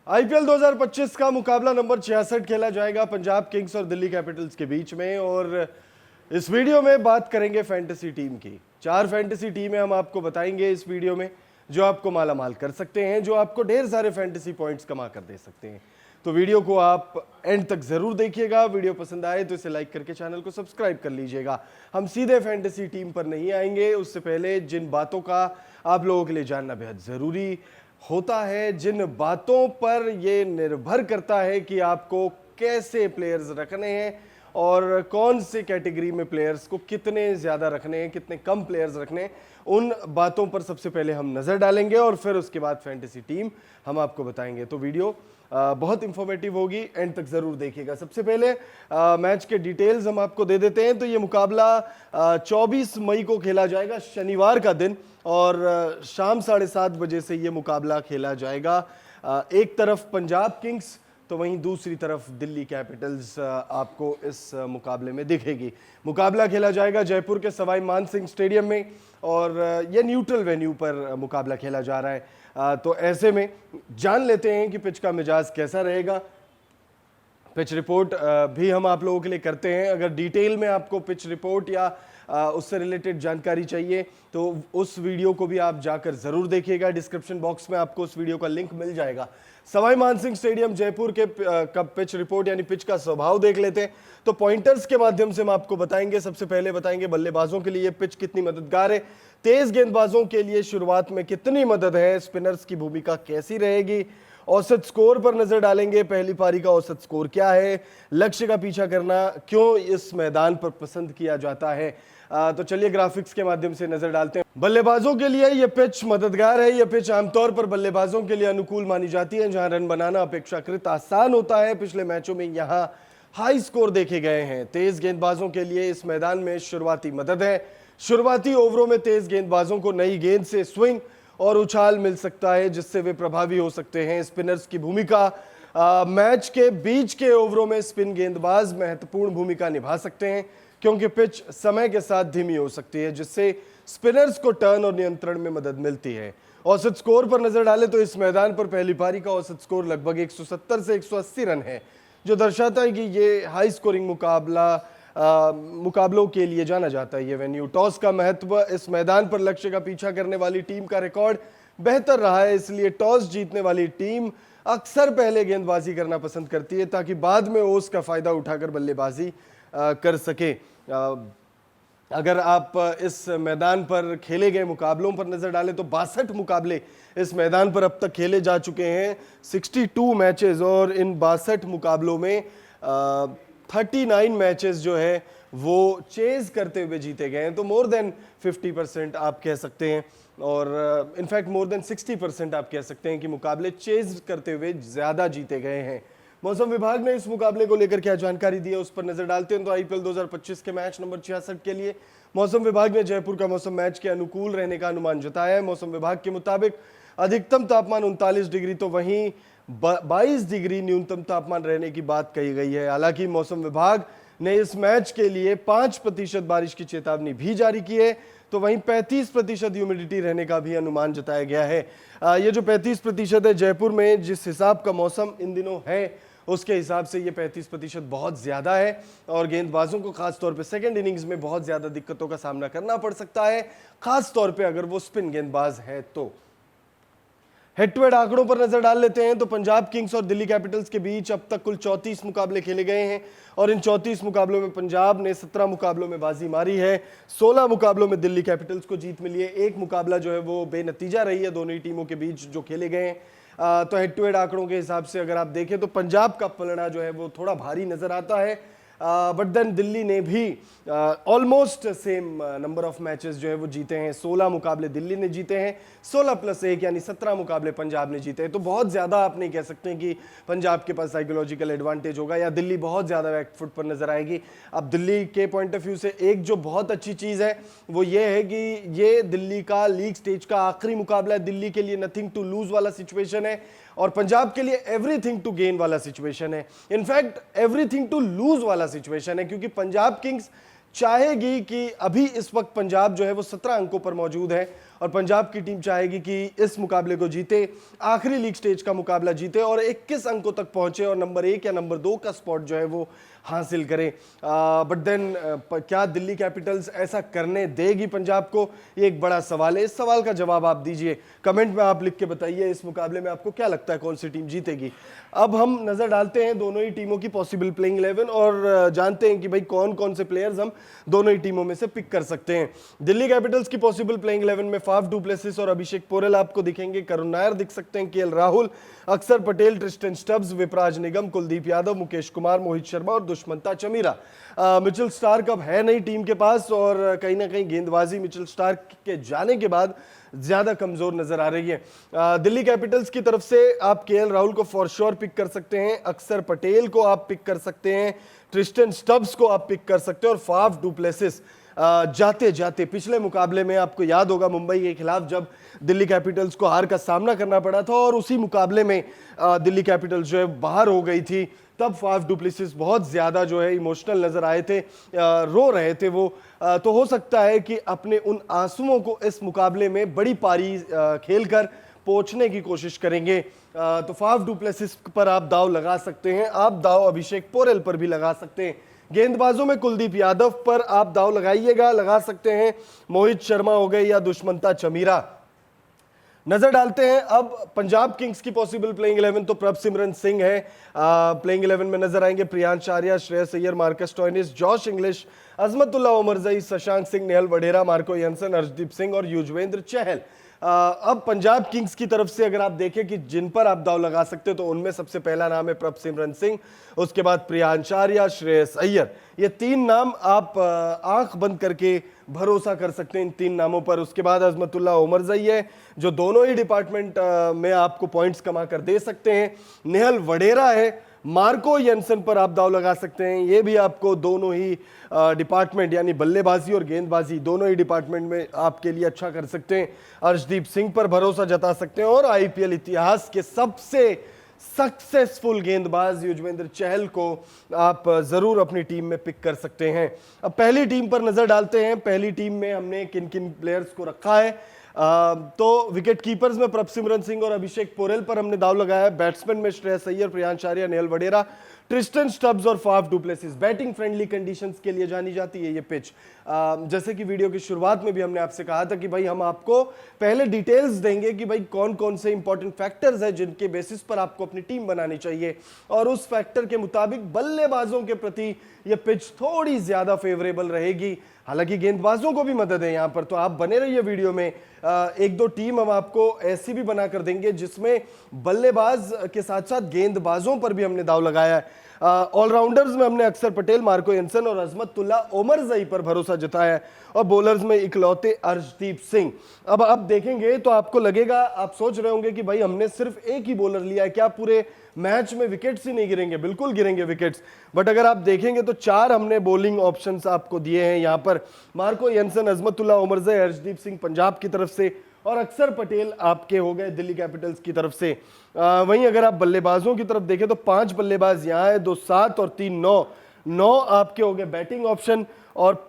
IPL 2025 का मुकाबला number 66 खेला जाएगा पंजाब किंग्स और दिल्ली कैपिटल्स के बीच में। और इस वीडियो में बात करेंगे फैंटेसी टीम की। 4 फैंटेसी टीमें हम आपको बताएंगे इस वीडियो में, जो आपको मालामाल कर सकते हैं, जो आपको ढेर सारे फैंटेसी पॉइंट्स कमा कर दे सकते हैं। तो वीडियो को आप एंड तक जरूर देखिएगा। वीडियो पसंद आए तो इसे लाइक करके चैनल को सब्सक्राइब कर लीजिएगा। हम सीधे फैंटेसी टीम पर नहीं आएंगे, उससे पहले जिन बातों का आप लोगों के लिए जानना बेहद जरूरी होता है, जिन बातों पर यह निर्भर करता है कि आपको कैसे प्लेयर्स रखने हैं और कौन से कैटेगरी में प्लेयर्स को कितने ज्यादा रखने हैं, कितने कम प्लेयर्स रखने हैं, उन बातों पर सबसे पहले हम नजर डालेंगे और फिर उसके बाद फैंटेसी टीम हम आपको बताएंगे। तो वीडियो बहुत इंफॉर्मेटिव होगी, एंड तक जरूर देखिएगा। सबसे पहले मैच के डिटेल्स हम आपको दे देते हैं। तो ये मुकाबला 24 मई को खेला जाएगा, शनिवार का दिन, और शाम 7:30 बजे से ये मुकाबला खेला जाएगा। एक तरफ पंजाब किंग्स तो वहीं दूसरी तरफ दिल्ली कैपिटल्स आपको इस मुकाबले में दिखेगी। मुकाबला खेला जाएगा जयपुर के सवाई मानसिंह स्टेडियम में, और यह न्यूट्रल वेन्यू पर मुकाबला खेला जा रहा है। तो ऐसे में जान लेते हैं कि पिच का मिजाज कैसा रहेगा। पिच रिपोर्ट भी हम आप लोगों के लिए करते हैं। अगर डिटेल में आपको पिच रिपोर्ट या उससे रिलेटेड जानकारी चाहिए तो उस वीडियो को भी आप जाकर जरूर देखिएगा। डिस्क्रिप्शन बॉक्स में आपको उस वीडियो का लिंक मिल जाएगा। सवाई मानसिंह स्टेडियम जयपुर के कब पिच रिपोर्ट यानी पिच का स्वभाव देख लेते हैं। तो पॉइंटर्स के माध्यम से हम आपको बताएंगे। सबसे पहले बताएंगे बल्लेबाजों के लिए पिच कितनी मददगार है, तेज गेंदबाजों के लिए शुरुआत में कितनी मदद है, स्पिनर्स की भूमिका कैसी रहेगी, औसत स्कोर पर नजर डालेंगे। पहली पारी का औसत स्कोर क्या है, लक्ष्य का पीछा करना क्यों इस मैदान पर पसंद किया जाता है। तो चलिए ग्राफिक्स के माध्यम से नजर डालते हैं। बल्लेबाजों के लिए यह पिच मददगार है। यह पिच आमतौर पर बल्लेबाजों के लिए अनुकूल मानी जाती है, जहां रन बनाना अपेक्षाकृत आसान होता है। पिछले मैचों में यहां हाई स्कोर देखे गए हैं। तेज गेंदबाजों के लिए इस मैदान में शुरुआती मदद है। शुरुआती ओवरों में तेज गेंदबाजों को नई गेंद से स्विंग और उछाल मिल सकता है, जिससे वे प्रभावी हो सकते हैं। स्पिनर्स की भूमिका मैच के बीच के ओवरों में स्पिन गेंदबाज महत्वपूर्ण भूमिका निभा सकते हैं, क्योंकि पिच समय के साथ धीमी हो सकती है, जिससे स्पिनर्स को टर्न और नियंत्रण में मदद मिलती है। औसत स्कोर पर नजर डालें तो इस मैदान पर पहली पारी का औसत स्कोर लगभग 170 से 180 रन है, जो दर्शाता है कि ये हाई स्कोरिंग मुकाबलों के लिए जाना जाता है ये वेन्यू। टॉस का महत्व, इस मैदान पर लक्ष्य का पीछा करने वाली टीम का रिकॉर्ड बेहतर रहा है, इसलिए टॉस जीतने वाली टीम अक्सर पहले गेंदबाजी करना पसंद करती है, ताकि बाद में ओस का फायदा उठाकर बल्लेबाजी कर सके। अगर आप इस मैदान पर खेले गए मुकाबलों पर नजर डालें तो 62 मुकाबले इस मैदान पर अब तक खेले जा चुके हैं, 62 मैचेस, और इन 62 मुकाबलों में 39 मैचेस जो है वो चेज करते हुए जीते गए हैं। तो मोर देन 50% आप कह सकते हैं, और इनफैक्ट मोर देन 60% आप कह सकते हैं कि मुकाबले चेज करते हुए ज्यादा जीते गए हैं। मौसम विभाग ने इस मुकाबले को लेकर क्या जानकारी दी है उस पर नजर डालते हैं। तो आईपीएल 2025 के मैच नंबर 66 के लिए मौसम विभाग ने जयपुर का मौसम मैच के अनुकूल रहने का अनुमान जताया है। मौसम विभाग के मुताबिक अधिकतम तापमान 39 डिग्री तो वहीं 22 डिग्री न्यूनतम तापमान रहने की बात कही गई है। हालांकि मौसम विभाग ने इस मैच के लिए 5% बारिश की चेतावनी भी जारी की है, तो वहीं 35% ह्यूमिडिटी रहने का भी अनुमान जताया गया है। ये जो 35% है, जयपुर में जिस हिसाब का मौसम इन दिनों है उसके हिसाब से ये 35% बहुत ज्यादा है, और गेंदबाजों को खासतौर पे सेकंड इनिंग्स में बहुत ज्यादा दिक्कतों का सामना करना पड़ सकता है, खासतौर पे अगर वो स्पिन गेंदबाज है तो। हेड टू हेड आंकड़ों पर नजर डाल लेते हैं। तो पंजाब किंग्स और दिल्ली कैपिटल्स के बीच अब तक कुल 34 मुकाबले खेले गए हैं, और इन 34 मुकाबलों में पंजाब ने 17 मुकाबलों में बाजी मारी है। 16 मुकाबलों में दिल्ली कैपिटल्स को जीत मिली है। एक मुकाबला जो है वो बेनतीजा रही है दोनों ही टीमों के बीच जो खेले गए हैं। तो हेड टू हेड आंकड़ों के हिसाब से अगर आप देखें तो पंजाब का पलड़ा जो है वो थोड़ा भारी नजर आता है, बट देन दिल्ली ने भी almost same number of matches जो है वो जीते हैं। 16 मुकाबले दिल्ली ने जीते हैं, 16+1 यानी 17 मुकाबले पंजाब ने जीते हैं। तो बहुत ज्यादा आप नहीं कह सकते कि पंजाब के पास साइकोलॉजिकल एडवांटेज होगा या दिल्ली बहुत ज्यादा बैकफुट पर नजर आएगी। अब दिल्ली के पॉइंट ऑफ व्यू से एक जो बहुत अच्छी चीज है वो ये है कि ये दिल्ली का लीग स्टेज का आखिरी मुकाबला है। दिल्ली के लिए नथिंग टू लूज वाला सिचुएशन है, और पंजाब के लिए एवरीथिंग टू गेन वाला सिचुएशन है। इनफैक्ट एवरीथिंग टू लूज वाला सिचुएशन है, क्योंकि पंजाब किंग्स चाहेगी कि अभी इस वक्त पंजाब जो है वो 17 अंकों पर मौजूद है, और पंजाब की टीम चाहेगी कि इस मुकाबले को जीते, आखिरी लीग स्टेज का मुकाबला जीते और 21 अंकों तक पहुंचे और नंबर 1 या नंबर 2 का स्पॉट जो है वो हासिल करें। बट देन क्या दिल्ली कैपिटल्स ऐसा करने देगी पंजाब को, ये एक बड़ा सवाल है। इस सवाल का जवाब आप दीजिए, कमेंट में आप लिख के बताइए इस मुकाबले में आपको क्या लगता है कौन सी टीम जीतेगी। अब हम नजर डालते हैं दोनों ही टीमों की पॉसिबल प्लेइंग 11 और जानते हैं कि भाई कौन कौन से प्लेयर्स हम दोनों ही टीमों में से पिक कर सकते हैं। दिल्ली कैपिटल्स की पॉसिबल प्लेइंग 11 में फाफ डू प्लेसिस और अभिषेक पोरेल आपको दिखेंगे, करुण नायर दिख सकते हैं, केएल राहुल, अक्षर पटेल, ट्रिस्टन स्टब्स, विपराज निगम, कुलदीप यादव, मुकेश कुमार, मोहित शर्मा और दुष्मंता चमीरा। मिचेल स्टार्क अब है नहीं टीम के पास और कहीं ना कहीं गेंदबाजी मिचेल स्टार्क के जाने के बाद ज्यादा कमजोर नजर आ रही है। दिल्ली कैपिटल्स की तरफ से आप केएल राहुल को फॉर श्योर पिक कर सकते हैं, अक्षर पटेल को आप पिक कर सकते हैं, ट्रिस्टन स्टब्स को आप पिक कर सकते हैं और फाफ डू प्लेसिस जाते जाते पिछले मुकाबले में आपको याद होगा मुंबई के खिलाफ जब दिल्ली कैपिटल्स को हार का सामना करना पड़ा था और उसी मुकाबले में दिल्ली कैपिटल्स जो है बाहर हो गई थी, तब फाफ डू प्लेसिस बहुत ज्यादा जो है इमोशनल नजर आए थे, रो रहे थे वो। तो हो सकता है कि अपने उन आंसुओं को इस मुकाबले में बड़ी पारी खेलकर पहुंचने की कोशिश करेंगे। तो फाफ डू प्लेसिस पर आप दाव लगा सकते हैं, आप दाव अभिषेक पोरेल पर भी लगा सकते हैं। गेंदबाजों में कुलदीप यादव पर आप दाव लगाइएगा, लगा सकते हैं, मोहित शर्मा हो गए या दुष्मंता चमीरा। नजर डालते हैं अब पंजाब किंग्स की पॉसिबल प्लेइंग 11, तो प्रभसिमरन सिंह है प्लेइंग 11 में नजर आएंगे, Priyansh Arya, Shreyas Iyer, Marcus Stoinis, Josh Inglis, Azmatullah Omarzai, Shashank Singh, Nehal Wadhera, Marco Jansen, Arshdeep Singh और युजवेंद्र चहल। अब पंजाब किंग्स की तरफ से अगर आप देखें कि जिन पर आप दाव लगा सकते हो तो उनमें सबसे पहला नाम है प्रभसिमरन सिंह, उसके बाद प्रियांश आर्या, श्रेयस अय्यर, ये तीन नाम आप आंख बंद करके भरोसा कर सकते हैं इन तीन नामों पर। उसके बाद अजमतुल्ला उमरजई है जो दोनों ही डिपार्टमेंट में आपको पॉइंट्स कमा कर दे सकते हैं, नेहल वडेरा है, मार्को यंसन पर आप दाव लगा सकते हैं, ये भी आपको दोनों ही डिपार्टमेंट यानी बल्लेबाजी और गेंदबाजी दोनों ही डिपार्टमेंट में आपके लिए अच्छा कर सकते हैं। अर्शदीप सिंह पर भरोसा जता सकते हैं और आईपीएल इतिहास के सबसे सक्सेसफुल गेंदबाज युजवेंद्र चहल को आप जरूर अपनी टीम में पिक कर सकते हैं। अब पहली टीम पर नजर डालते हैं, पहली टीम में हमने किन किन प्लेयर्स को रखा है। तो विकेट कीपर्स में प्रभसिमरन सिंह और अभिषेक पोरेल पर हमने दाव लगाया है, बैट्समैन में श्रेयस अय्यर, प्रियांश आर्या, नेहल वडेरा, ट्रिस्टन स्टब्स और Faf du Plessis. Batting friendly conditions के लिए जानी जाती है ये पिच। जैसे कि वीडियो की शुरुआत में भी हमने आपसे कहा था कि भाई हम आपको पहले डिटेल्स देंगे कि भाई कौन कौन से इंपॉर्टेंट फैक्टर्स हैं जिनके बेसिस पर आपको अपनी टीम बनानी चाहिए और उस फैक्टर के मुताबिक बल्लेबाजों के प्रति ये पिच थोड़ी ज्यादा फेवरेबल रहेगी। हालांकि गेंदबाजों को भी मदद है यहाँ पर, तो आप बने रहिए वीडियो में। एक दो टीम हम आपको ऐसी भी बना कर देंगे जिसमें बल्लेबाज के साथ साथ गेंदबाजों पर भी हमने दाव लगाया है। ऑलराउंडर्स में हमने अक्षर पटेल, मार्को यंसन और अजमतुल्ला उमरजई पर भरोसा जताया है और बॉलर्स में इकलौते अर्शदीप सिंह। अब आप देखेंगे तो आपको लगेगा, आप सोच रहे होंगे कि भाई हमने सिर्फ एक ही बॉलर लिया है, क्या पूरे मैच में विकेट्स ही नहीं गिरेंगे? बिल्कुल गिरेंगे विकेट्स, बट अगर आप देखेंगे तो 4 हमने बॉलिंग ऑप्शंस आपको दिए हैं यहाँ पर, मार्को यंसन, अजमतुल्ला उमरजई, अर्शदीप सिंह पंजाब की तरफ से और अक्षर पटेल आपके हो गए दिल्ली कैपिटल्स की तरफ से। वहीं अगर आप बल्लेबाजों की तरफ देखें तो 5 बल्लेबाज यहाँ है, 2 7 और 3 9, 9 आपके हो गए बैटिंग ऑप्शन और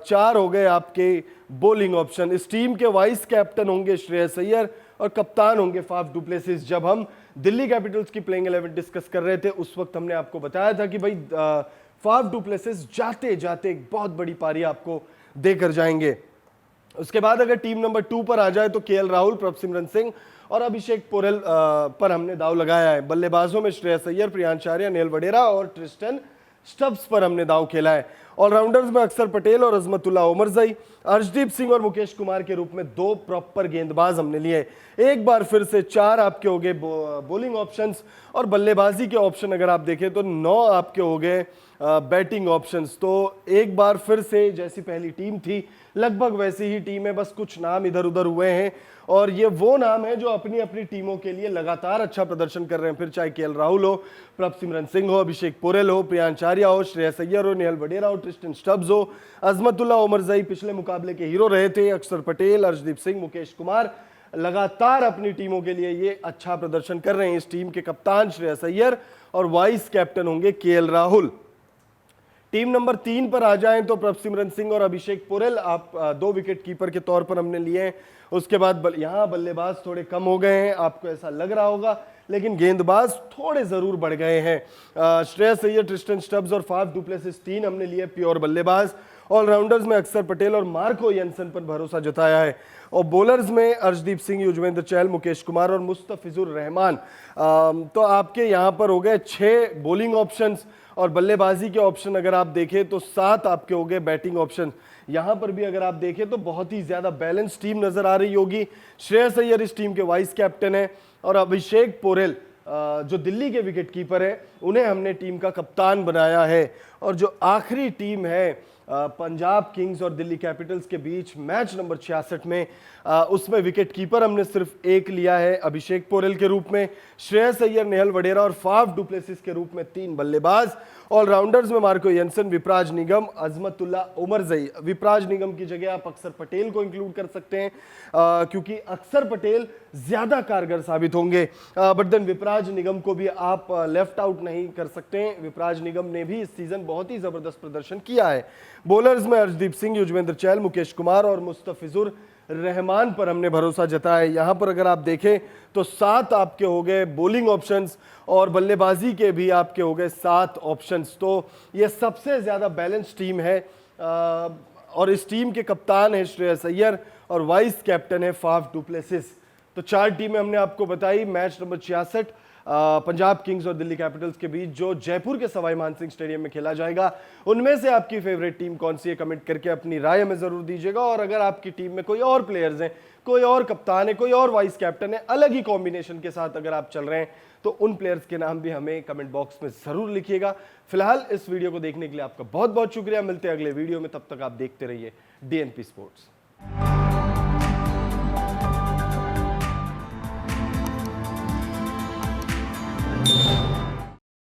4 हो गए आपके बॉलिंग ऑप्शन। इस टीम के वाइस कैप्टन होंगे श्रेयस अय्यर और कप्तान होंगे फाफ डू प्लेसिस। जब हम दिल्ली कैपिटल्स की प्लेइंग 11 डिस्कस कर रहे थे उस वक्त हमने आपको बताया था कि भाई फाफ डू प्लेसिस जाते जाते एक बहुत बड़ी पारी आपको देकर जाएंगे। उसके बाद अगर टीम नंबर 2 पर आ जाए तो केएल राहुल, प्रभसिमरन सिंह और अभिषेक पोरेल पर हमने दाव लगाया है। बल्लेबाजों में श्रेयस अय्यर, प्रियांश आर्या, नेहल वडेरा और ट्रिस्टन स्टब्स पर हमने दाव खेला है। ऑलराउंडर्स में अक्षर पटेल और अजमतुल्ला उमरजई, अर्शदीप सिंह और मुकेश कुमार के रूप में 2 प्रॉपर गेंदबाज हमने लिए। एक बार फिर से 4 आपके हो गए बॉलिंग ऑप्शंस और बल्लेबाजी के ऑप्शन अगर आप देखें तो 9 आपके हो गए बैटिंग ऑप्शंस। तो एक बार फिर से जैसी पहली टीम थी लगभग वैसी ही टीम है, बस कुछ नाम इधर उधर हुए हैं और ये वो नाम है जो अपनी अपनी टीमों के लिए लगातार अच्छा प्रदर्शन कर रहे हैं। फिर चाहे केएल राहुल हो, प्रभसिमरन सिंह हो, अभिषेक पोरेल हो, प्रियांश आर्या हो, श्रेयस अय्यर हो, नेहल वडेरा हो, ट्रिस्टन स्टब्स हो, अजमतुल्ला उमरजई पिछले मुकाबले के हीरो रहे थे, अक्षर पटेल, अर्शदीप सिंह, मुकेश कुमार लगातार अपनी टीमों के लिए ये अच्छा प्रदर्शन कर रहे हैं। इस टीम के कप्तान श्रेयस अय्यर और वाइस कैप्टन होंगे केएल राहुल। टीम नंबर 3 पर आ जाएं तो प्रभसिमरन सिंह और अभिषेक पोरेल आप 2 विकेट कीपर के तौर पर हमने लिए हैं। उसके बाद यहाँ बल्लेबाज थोड़े कम हो गए हैं, आपको ऐसा लग रहा होगा, लेकिन गेंदबाज थोड़े जरूर बढ़ गए हैं। श्रेयस अय्यर, ट्रिस्टन स्टब्स और फाफ डुप्लेसिस 3 हमने लिए प्योर बल्लेबाज। ऑलराउंडर्स में अक्षर पटेल और मार्को यंसन पर भरोसा जताया है। और बॉलर्स में अर्शदीप सिंह, युजवेंद्र चहल, मुकेश कुमार और मुस्तफिजुर रहमान। तो आपके यहाँ पर हो गए 6 बॉलिंग ऑप्शंस और बल्लेबाजी के ऑप्शन अगर आप देखें तो 7 आपके हो गए बैटिंग ऑप्शन। यहां पर भी अगर आप देखें तो बहुत ही ज्यादा बैलेंस टीम नजर आ रही होगी। श्रेयस अय्यर इस टीम के वाइस कैप्टन है और अभिषेक पोरेल जो दिल्ली के विकेट कीपर है, उन्हें हमने टीम का कप्तान बनाया है। और जो आखिरी टीम है पंजाब किंग्स और दिल्ली कैपिटल्स के बीच मैच नंबर 66 में, उसमें विकेट कीपर हमने सिर्फ एक लिया है अभिषेक पोरेल के रूप में, श्रेयस अय्यर, नेहल वडेरा और फाफ डुप्लेसिस के रूप में 3 बल्लेबाज। ऑलराउंडर्स में मार्को यंसन, विपराज निगम, अजमतुल्ला उमरजई। विपराज निगम की जगह आप अक्षर पटेल को इंक्लूड कर सकते हैं क्योंकि अक्षर पटेल ज्यादा कारगर साबित होंगे, बट देन विपराज निगम को भी आप लेफ्ट आउट नहीं कर सकते हैं। विपराज निगम ने भी इस सीजन बहुत ही जबरदस्त प्रदर्शन किया है। बॉलर्स में अर्शदीप सिंह, युजवेंद्र चहल, मुकेश कुमार और मुस्तफिजुर रहमान पर हमने भरोसा जताया है। यहां पर अगर आप देखें तो 7 आपके हो गए बॉलिंग ऑप्शंस और बल्लेबाजी के भी आपके हो गए 7 ऑप्शंस। तो ये सबसे ज्यादा बैलेंस टीम है और इस टीम के कप्तान है श्रेयस अय्यर और वाइस कैप्टन है फाफ डुप्लेसिस। तो 4 टीमें हमने आपको बताई मैच नंबर 66 पंजाब किंग्स और दिल्ली कैपिटल्स के बीच जो जयपुर के सवाई मानसिंह स्टेडियम में खेला जाएगा। उनमें से आपकी फेवरेट टीम कौन सी है, कमेंट करके अपनी राय हमें जरूर दीजिएगा। और अगर आपकी टीम में कोई और प्लेयर्स हैं, कोई और कप्तान है, कोई और वाइस कैप्टन है, अलग ही कॉम्बिनेशन के साथ अगर आप चल रहे हैं तो उन प्लेयर्स के नाम भी हमें कमेंट बॉक्स में जरूर लिखिएगा। फिलहाल इस वीडियो को देखने के लिए आपका बहुत बहुत शुक्रिया। मिलते हैं अगले वीडियो में, तब तक आप देखते रहिए DNP स्पोर्ट्स।